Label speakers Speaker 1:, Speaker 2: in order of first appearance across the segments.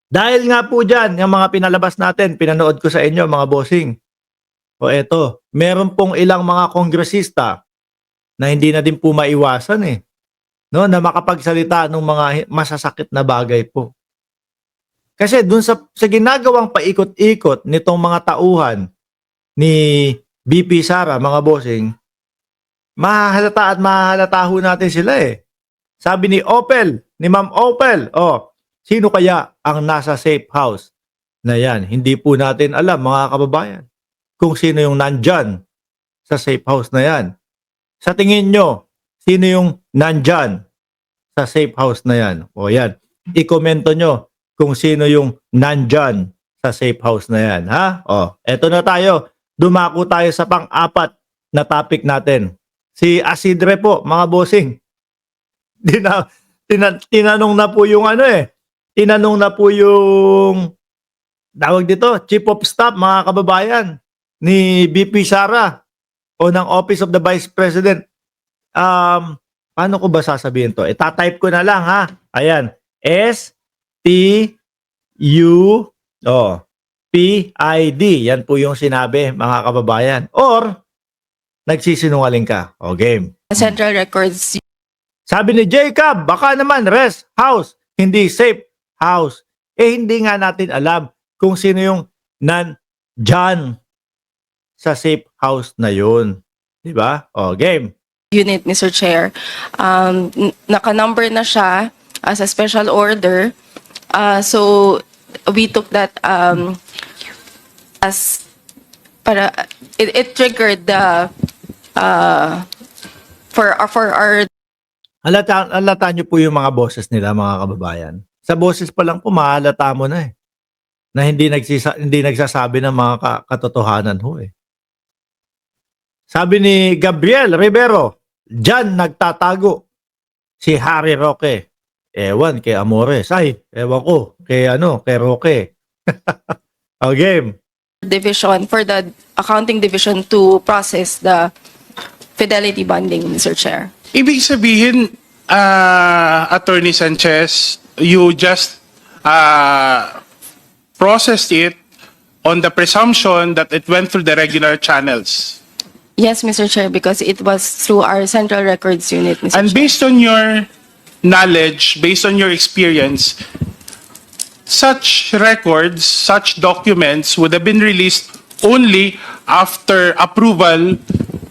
Speaker 1: Dahil nga po dyan, yung mga pinalabas natin, pinanood ko sa inyo mga bossing. O eto, meron pong ilang mga kongresista na hindi na din po maiwasan no, na makapagsalita ng mga masasakit na bagay po. Kasi dun sa ginagawang paikot-ikot nitong mga tauhan ni BP Sara, mga bossing, mahahalata at mahahalata ho natin sila Sabi ni Opel, ni Ma'am Opel, sino kaya ang nasa safe house na yan? Hindi po natin alam, mga kababayan, kung sino yung nandyan sa safe house na yan. Sa tingin nyo, sino yung nandyan sa safe house na yan? O yan, i-komento nyo kung sino yung nandyan sa safe house na yan. Ha? Eto na tayo. Dumako tayo sa pang-apat na topic natin. Si Asidre po, mga bossing. Tinanong na po yung tinanong na po yung tawag dito, Chief of Staff, mga kababayan, ni BP Sara o ng Office of the Vice President. Paano ko ba sasabihin to? Tatype ko na lang ha. Ayan. STUPID. Yan po yung sinabi, mga kababayan. Or, nagsisinungaling ka. O, game.
Speaker 2: Central Records.
Speaker 1: Sabi ni Jacob, baka naman rest house, hindi safe house. Hindi nga natin alam kung sino yung nandyan sa safe house na yun. Diba? O, game.
Speaker 2: Unit, Mr. Chair. Naka-number na siya as a special order. So, we took that as para it triggered the for our
Speaker 1: Halata nyo po yung mga boses nila, mga kababayan. Sa boses pa lang po, mahalata mo na na hindi nagsasabi ng mga katotohanan ho Sabi ni Gabriel Rivero, dyan nagtatago si Harry Roque. Ewan kay Amores. Ay, ewan ko. Kay Roque. O, game.
Speaker 2: division, for the accounting division to process the fidelity bonding, Mr. Chair.
Speaker 3: Ibig sabihin, Attorney Sanchez, you just processed it on the presumption that it went through the regular channels.
Speaker 2: Yes, Mr. Chair, because it was through our Central Records Unit, Mr.
Speaker 3: And
Speaker 2: Chair.
Speaker 3: based on your knowledge, based on your experience, such records, such documents would have been released only after approval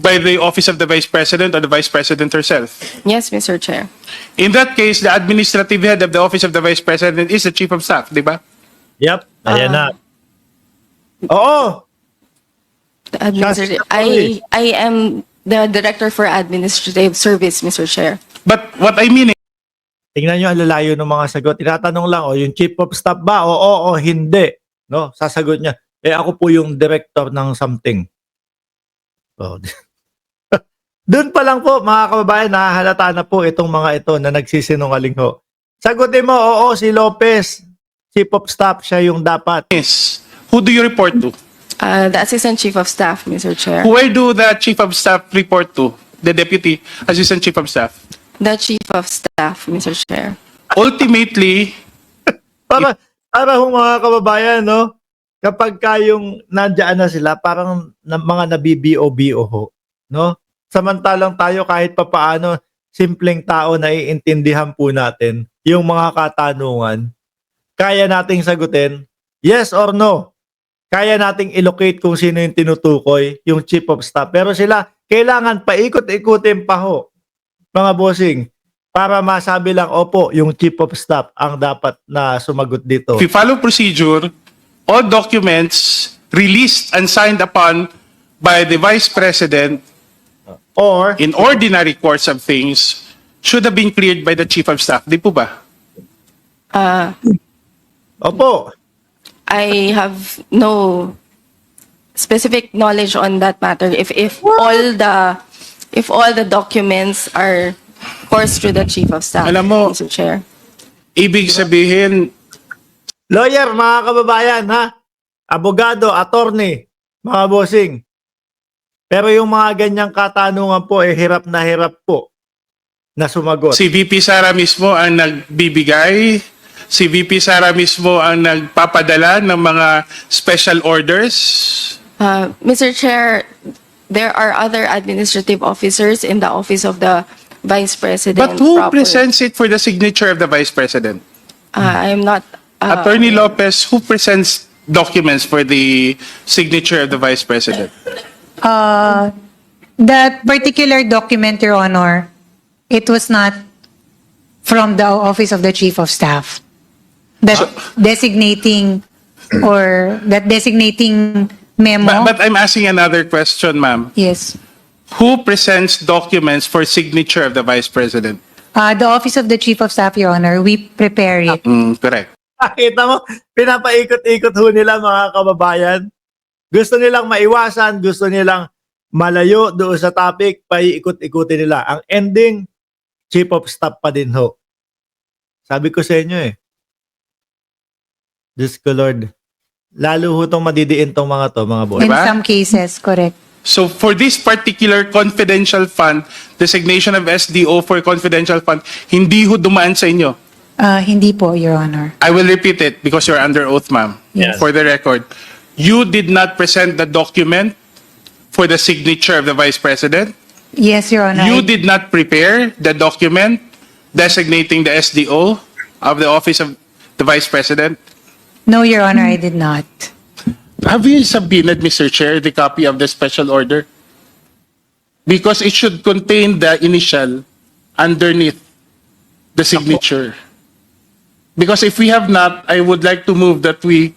Speaker 3: by the Office of the Vice President or the Vice President herself.
Speaker 2: Yes, Mr. Chair.
Speaker 3: In that case, the administrative head of the Office of the Vice President is the Chief of Staff, di ba?
Speaker 1: Yep. Ayan na. Oo.
Speaker 2: I am the Director for Administrative Service, Mr. Chair.
Speaker 3: But what I mean
Speaker 1: Tingnan nyo ang lalayo ng mga sagot. Tinatanong lang, yung Chief of Staff ba? Oo o hindi. No? Sasagot niya, ako po yung director ng something. Doon pa lang po, mga kababayan, nahahalata na po itong mga ito na nagsisinungaling ho. Sagutin mo, oo, si Lopez, Chief of Staff, siya yung dapat.
Speaker 3: is, who do you report to?
Speaker 2: The Assistant Chief of Staff, Mr. Chair.
Speaker 3: Where do the Chief of Staff report to? The Deputy Assistant Chief of Staff?
Speaker 2: The Chief of Staff, Mr. Chair.
Speaker 3: Ultimately,
Speaker 1: Para ho mga kababayan, no? Kapag kayong nandiyan na sila, parang mga nabibo-bo ho. No? Samantalang tayo kahit papaano, simpleng tao na iintindihan po natin yung mga katanungan. Kaya nating sagutin, yes or no. Kaya nating ilocate kung sino yung tinutukoy, yung Chief of Staff. Pero sila, kailangan paikot-ikutin pa ho, mga bossing, para masabi lang, opo, yung Chief of Staff ang dapat na sumagot dito.
Speaker 3: if you follow procedure, all documents released and signed upon by the Vice President
Speaker 1: Or,
Speaker 3: in ordinary course of things should have been cleared by the Chief of Staff. Di po ba?
Speaker 1: opo,
Speaker 2: I have no specific knowledge on that matter. If all the documents are coursed through the Chief of Staff,
Speaker 3: Alam mo-
Speaker 2: Mr. Chair.
Speaker 3: Ibig sabihin,
Speaker 1: lawyer, mga kababayan, ha? Abogado, attorney, mga bossing. Pero yung mga ganyang katanungan po, hirap na po na sumagot.
Speaker 3: si VP Sara mismo ang nagbibigay si VP Sara mismo ang nagpapadala ng mga special orders?
Speaker 2: Mr. Chair, there are other administrative officers in the office of the Vice President.
Speaker 3: But who
Speaker 2: proper.
Speaker 3: presents it for the signature of the Vice President?
Speaker 2: I am not.
Speaker 3: Attorney Lopez, who presents documents for the signature of the Vice President?
Speaker 4: That particular document, Your Honor, it was not from the office of the Chief of Staff. That designating memo.
Speaker 3: But I'm asking another question, ma'am.
Speaker 4: Yes.
Speaker 3: Who presents documents for signature of the Vice President?
Speaker 4: The office of the Chief of Staff, Your Honor, we prepare it.
Speaker 3: Correct.
Speaker 1: Kita mo, pinapaikot-ikot ho nila mga kababayan. Gusto nilang maiwasan, gusto nilang malayo doon sa topic, paiikot-ikutin nila. Ang ending, Chief of Staff pa din ho. Sabi ko sa inyo eh. Diyos ko Lord. Lalo ho itong madidiin tong mga to, mga boy.
Speaker 4: In
Speaker 3: Diba?
Speaker 4: some cases, correct.
Speaker 3: So for this particular confidential fund, designation of SDO for confidential fund, hindi ho dumaan sa inyo.
Speaker 4: Hindi po, Your Honor.
Speaker 3: I will repeat it because you're under oath, ma'am.
Speaker 4: Yes.
Speaker 3: For the record. You did not present the document for the signature of the Vice President.
Speaker 4: Yes, Your Honor.
Speaker 3: You did not prepare the document designating the SDO of the office of the Vice President.
Speaker 4: No, Your Honor, I did not.
Speaker 3: Have you subpoenaed, Mr. Chair, the copy of the special order? Because it should contain the initial underneath the signature. Because if we have not, I would like to move that we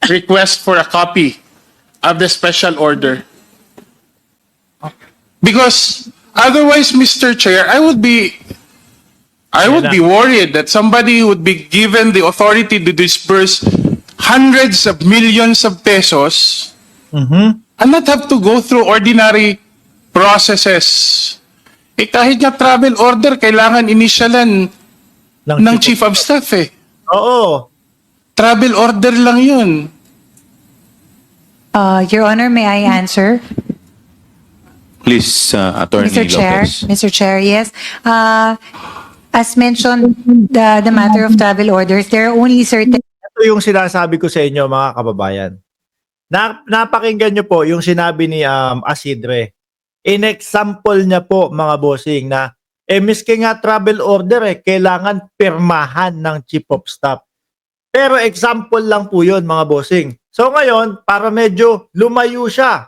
Speaker 3: request for a copy of the special order. Because otherwise, Mr. Chair, I would be worried that somebody would be given the authority to disburse hundreds of millions of pesos and not have to go through ordinary processes. Eh kahit nga travel order, kailangan initialan ng Chief of Staff eh.
Speaker 1: Oo.
Speaker 3: Travel order lang yun.
Speaker 4: Your Honor, may I answer?
Speaker 5: Please, Attorney
Speaker 4: Mr. Chair,
Speaker 5: Lopez.
Speaker 4: Mr. Chair, yes. As mentioned, the matter of travel orders, there are only certain.
Speaker 1: Ito yung sinasabi ko sa inyo mga kababayan. Napakinggan nyo po yung sinabi ni Asidre. In-example niya po mga bossing na miski nga travel order kailangan pirmahan ng Chief of Staff. Pero example lang po yun mga bossing. So ngayon, para medyo lumayo siya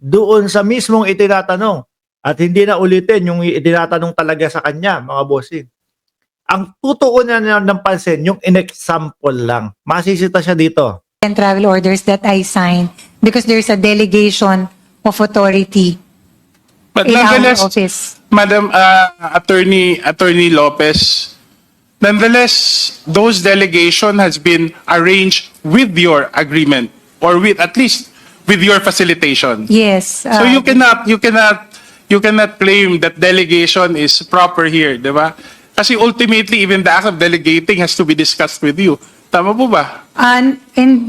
Speaker 1: doon sa mismong itinatanong at hindi na ulitin yung itinatanong talaga sa kanya mga bossing. Ang tutuunan niya ng pansin, yung in-example lang. Masisita siya dito.
Speaker 4: travel orders that I signed because there's a delegation of authority
Speaker 3: But
Speaker 4: in our
Speaker 3: nonetheless,
Speaker 4: office.
Speaker 3: Madam Attorney Lopez, nonetheless, those delegation has been arranged with your agreement or with at least with your facilitation.
Speaker 4: Yes.
Speaker 3: So you cannot claim that delegation is proper here, di ba? Kasi ultimately, even the act of delegating has to be discussed with you. Tama po ba?
Speaker 4: And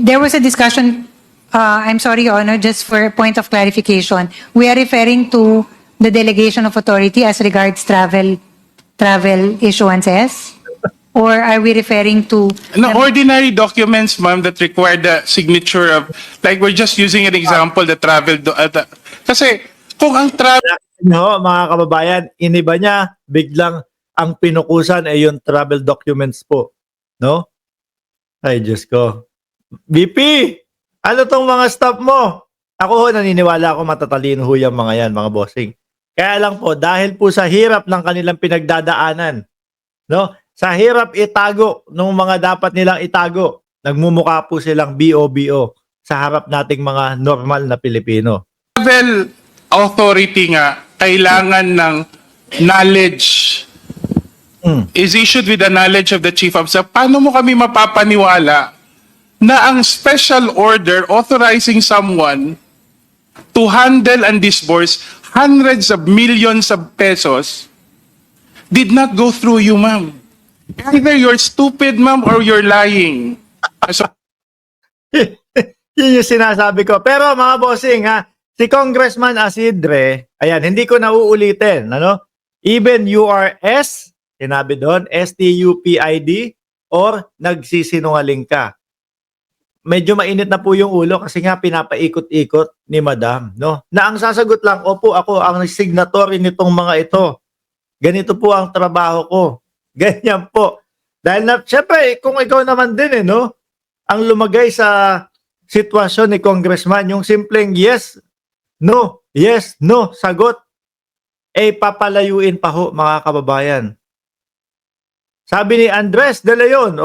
Speaker 4: there was a discussion, I'm sorry, Your Honor, just for a point of clarification. We are referring to the delegation of authority as regards travel issuances? Or are we referring to?
Speaker 3: No, ordinary documents, ma'am, that require the signature of, like we're just using an example, the travel, kasi kung ang travel,
Speaker 1: No, mga kababayan, iniba niya, biglang ang pinukusan ay yung travel documents po. No? Ay, Diyos ko. BP, ano tong mga staff mo? Ako ho, naniniwala ako matatalino ho yung mga yan, mga bossing. Kaya lang po, dahil po sa hirap ng kanilang pinagdadaanan, no? Sa hirap itago ng mga dapat nilang itago, nagmumukha po silang BOBO sa harap nating mga normal na Pilipino.
Speaker 3: travel authority nga, kailangan ng knowledge is issued with the knowledge of the Chief of Staff. Paano mo kami mapapaniwala na ang special order authorizing someone to handle and disburse hundreds of millions of pesos did not go through you, ma'am? Either you're stupid, ma'am, or you're lying. So,
Speaker 1: Yun yung sinasabi ko. Pero mga bossing ha, si Congressman Asidre, ayan, hindi ko nauulitin, ano? Even URS, sinabi doon, STUPID, or nagsisinungaling ka. Medyo mainit na po yung ulo kasi nga pinapaikot-ikot ni Madam, no? Na ang sasagot lang, opo, ako ang signatory nitong mga ito. Ganito po ang trabaho ko. Ganyan po. Dahil na, syempre, kung ikaw naman din, no? Ang lumagay sa sitwasyon ni Congressman, yung simpleng yes, no, sagot, papalayuin pa ho, mga kababayan. Sabi ni Andres de Leon,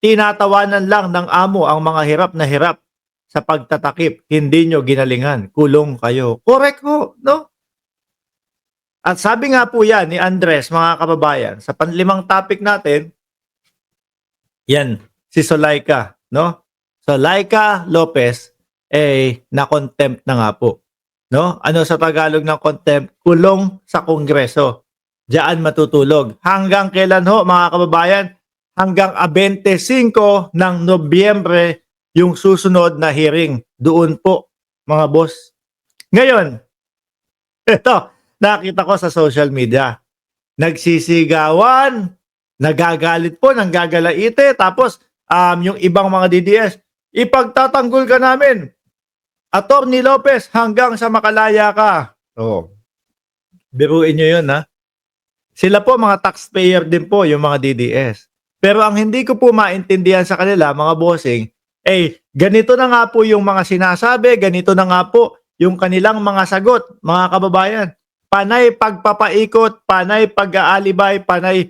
Speaker 1: tinatawanan lang ng amo ang mga hirap na hirap sa pagtatakip. Hindi nyo ginalingan. Kulong kayo. Correct ho, no? At sabi nga po yan ni Andres, mga kababayan, sa panlimang topic natin, yan, si Zulaika, no? Zulaika Lopez, na-contempt na nga po. No? Ano sa Tagalog ng contempt? Kulong sa Kongreso. Diyan matutulog. Hanggang kailan ho, mga kababayan? Hanggang 25 ng Nobyembre yung susunod na hearing. Doon po, mga boss. Ngayon, ito, nakita ko sa social media. Nagsisigawan, nagagalit po, nanggagalaite, tapos yung ibang mga DDS, ipagtatanggol ka namin. Attorney Lopez, hanggang sa makalaya ka. Biruin nyo yun, ha? Sila po, mga taxpayer din po, yung mga DDS. Pero ang hindi ko po maintindihan sa kanila, mga bossing, ganito na nga po yung mga sinasabi, ganito na nga po yung kanilang mga sagot, mga kababayan. Panay pagpapaikot, panay pag-aalibay, panay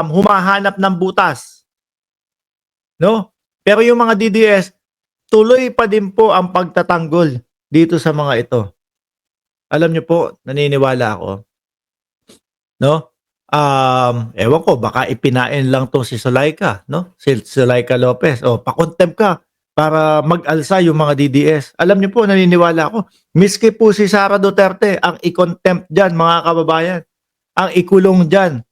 Speaker 1: humahanap ng butas. No? Pero yung mga DDS, tuloy pa din po ang pagtatanggol dito sa mga ito. Alam niyo po, naniniwala ako. No? Ewan ko, baka ipinain lang to si Zulaika, no? Si Zulaika Lopez. Pa-contempt ka para mag-alsa yung mga DDS. Alam niyo po, naniniwala ako. Miski po si Sara Duterte, ang i-contempt dyan, mga kababayan. Ang ikulong dyan.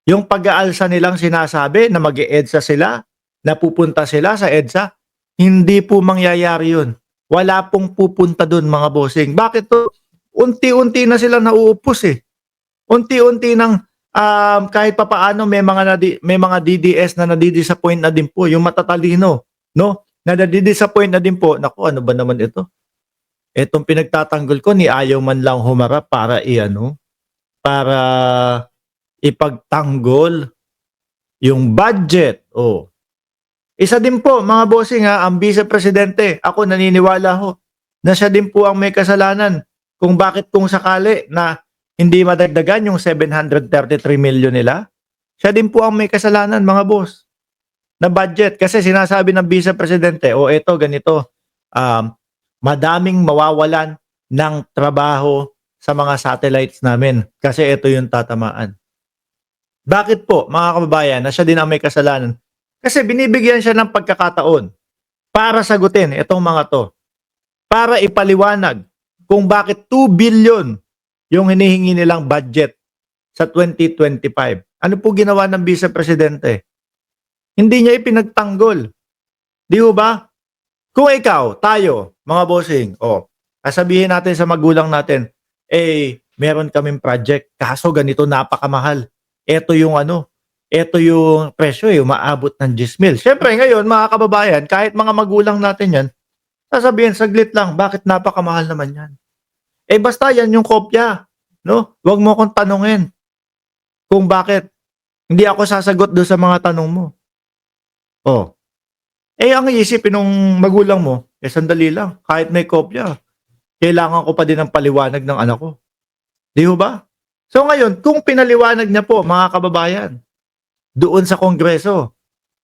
Speaker 1: Yung pag-aalsa nilang sinasabi na mag-e-EDSA sila, na pupunta sila sa EDSA, hindi po mangyayari yun. Wala pong pupunta dun, mga bossing. Bakit to? Unti-unti na sila nauupos Unti-unti nang kahit papaano may mga DDS na nadidisappoint na din po, yung matatalino, no? Na nadidisappoint na din po. Naku, ano ba naman ito? Etong pinagtatanggol ko ni ayaw man lang humarap para para ipagtanggol yung budget. Isa din po, mga bossing, ang Vice Presidente, ako naniniwala ho na siya din po ang may kasalanan kung bakit kung sakali na hindi madagdagan yung 733 million nila. Siya din po ang may kasalanan, mga boss, na budget. Kasi sinasabi ng Vice Presidente, eto, ganito, madaming mawawalan ng trabaho sa mga satellites namin kasi ito yung tatamaan. Bakit po, mga kababayan, na siya din ang may kasalanan? Kasi binibigyan siya ng pagkakataon para sagutin itong mga to. Para ipaliwanag kung bakit 2 billion yung hinihingi nilang budget sa 2025. Ano po ginawa ng Vice Presidente? Hindi niya ipinagtanggol. Di ba? Kung ikaw, tayo, mga bossing, sasabihin natin sa magulang natin, meron kaming project, kaso ganito napakamahal. Ito yung presyo, umaabot ng 10,000. Siyempre ngayon, mga kababayan, kahit mga magulang natin yan, sasabihin, saglit lang, bakit napakamahal naman yan? Basta yan yung kopya, no? Huwag mo akong tanungin kung bakit. Hindi ako sasagot doon sa mga tanong mo. Ang iisipin ng magulang mo, sandali lang, kahit may kopya, kailangan ko pa din ng paliwanag ng anak ko. Di ba? So ngayon, kung pinaliwanag niya po, mga kababayan, doon sa Kongreso,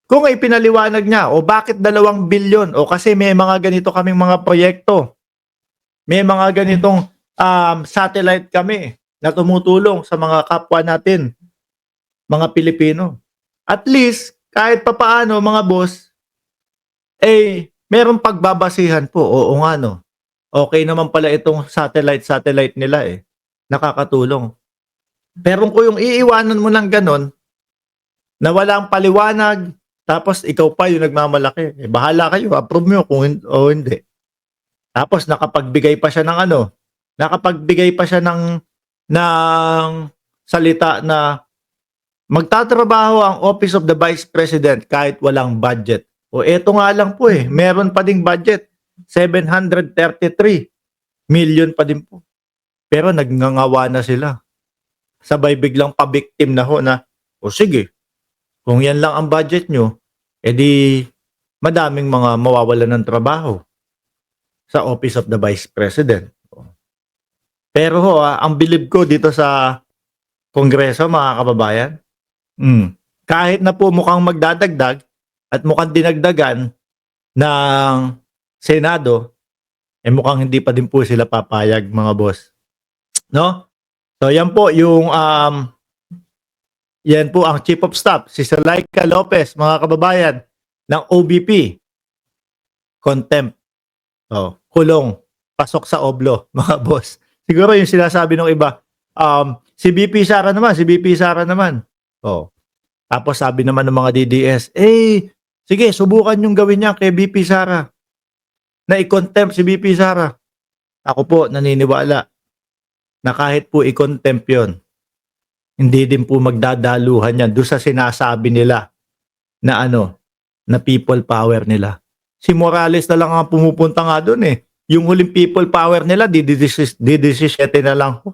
Speaker 1: kung ipinaliwanag niya, bakit 2 bilyon? Kasi may mga ganito kaming mga proyekto. May mga ganitong satellite kami na tumutulong sa mga kapwa natin, mga Pilipino. At least, kahit papaano, mga boss, merong pagbabasihan po. Oo nga, no? Okay naman pala itong satellite nila nakakatulong. Pero kung yung iiwanan mo ng ganon, na walang paliwanag, tapos ikaw pa yung nagmamalaki, bahala kayo, approve mo kung hindi. Tapos nakapagbigay pa siya ng salita na magtatrabaho ang Office of the Vice President kahit walang budget. O eto nga lang po meron pa ding budget. 733 million pa din po. Pero nagngangawa na sila. Sabay biglang pabiktim na ho na, o sige, kung yan lang ang budget nyo, edi madaming mga mawawalan ng trabaho sa Office of the Vice President. Pero ho, ang bilib ko dito sa Kongreso, mga kababayan, kahit na po mukhang magdadagdag at mukhang dinagdagan ng Senado, mukhang hindi pa din po sila papayag, mga boss. No? So yan po yung yan po ang Chief of Staff, si Zulaika Lopez, mga kababayan, ng OBP. Contempt. So, kulong. Pasok sa oblo, mga boss. Siguro yung sinasabi ng iba, si BP Sara naman. Oh. Tapos sabi naman ng mga DDS, sige, subukan yung gawin niya kay BP Sara. Na i-contempt si BP Sara. Ako po naniniwala na kahit po i-contempt yun, hindi din po magdadaluhan yan doon sa sinasabi nila na na people power nila. Si Morales na lang ang pumupunta nga doon Yung huling people power nila, di 17 na lang.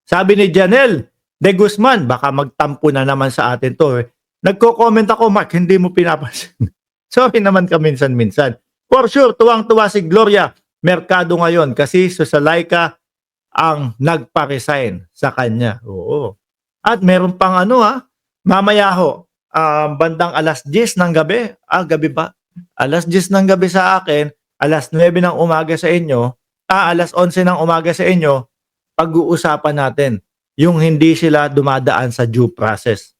Speaker 1: Sabi ni Janelle De Guzman, baka magtampo na naman sa atin to. Nagko-comment ako, Mark, hindi mo pinapansin. Sorry naman ka minsan-minsan. For sure, tuwang-tuwa si Gloria Mercado ngayon kasi sa Laika ang nagpa-resign sa kanya. Oo. At meron pang mamaya ho, bandang alas 10 ng gabi. Gabi ba? Alas 10 ng gabi sa akin, alas 9 ng umaga sa inyo, alas 11 ng umaga sa inyo, pag-uusapan natin yung hindi sila dumadaan sa due process,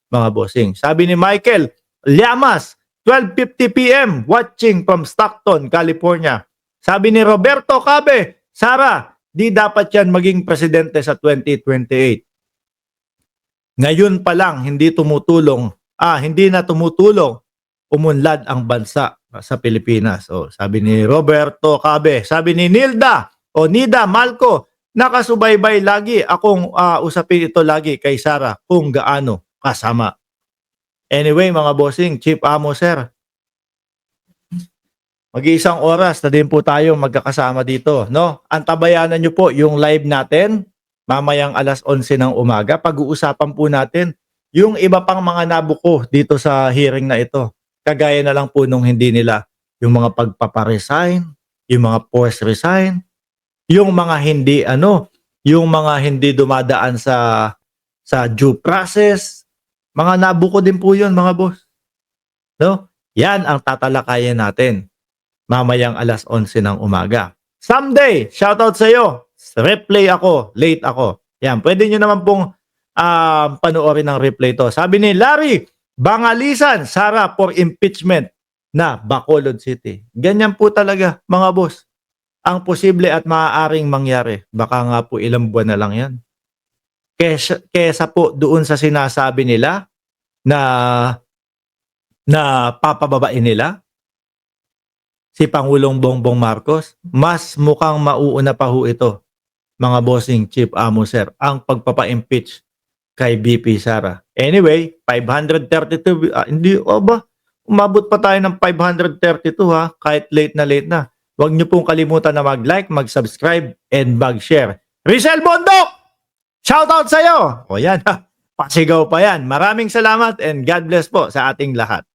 Speaker 1: mga bossing. Sabi ni Michael Llamas, 12:50 p.m. watching from Stockton, California. Sabi ni Roberto Cabe, Sara, di dapat yan maging presidente sa 2028. Ngayon pa lang, hindi na tumutulong umunlad ang bansa sa Pilipinas. Sabi ni Roberto Cabe, sabi ni Nilda Malco, nakasubaybay lagi akong usapin ito lagi kay Sara kung gaano kasama. Anyway, mga bossing, Chief Amo Sir, mag-iisang oras na din po tayo magkakasama dito, no? Antabayanan nyo po yung live natin mamayang alas 11 ng umaga. Pag-uusapan po natin yung iba pang mga nabuko dito sa hearing na ito. Kagaya na lang po nung hindi nila yung mga pagpaparesign, yung mga forced resign, yung mga hindi dumadaan sa due process. Mga nabuko din po yun, mga boss. No? Yan ang tatalakayin natin mamayang alas 11 ng umaga. Someday, shoutout sa iyo. Replay ako, late ako. Yan, pwede nyo naman pong panoorin ng replay to. Sabi ni Larry Bangalisan, Sara for impeachment na Bacolod City. Ganyan po talaga, mga boss. Ang posible at maaaring mangyari. Baka nga po ilang buwan na lang yan. Kesa po doon sa sinasabi nila na papababain nila si Pangulong Bongbong Marcos, mas mukhang mauuna pa ho ito, mga bossing, Chief Amo Sir, ang pagpapa-impeach kay BP Sara. Anyway, 532, umabot pa tayo ng 532 kahit late na. Huwag niyo pong kalimutan na mag-like, mag-subscribe, and mag-share. Rizal Bondok! Shoutout sa'yo! O yan pasigaw pa yan. Maraming salamat and God bless po sa ating lahat.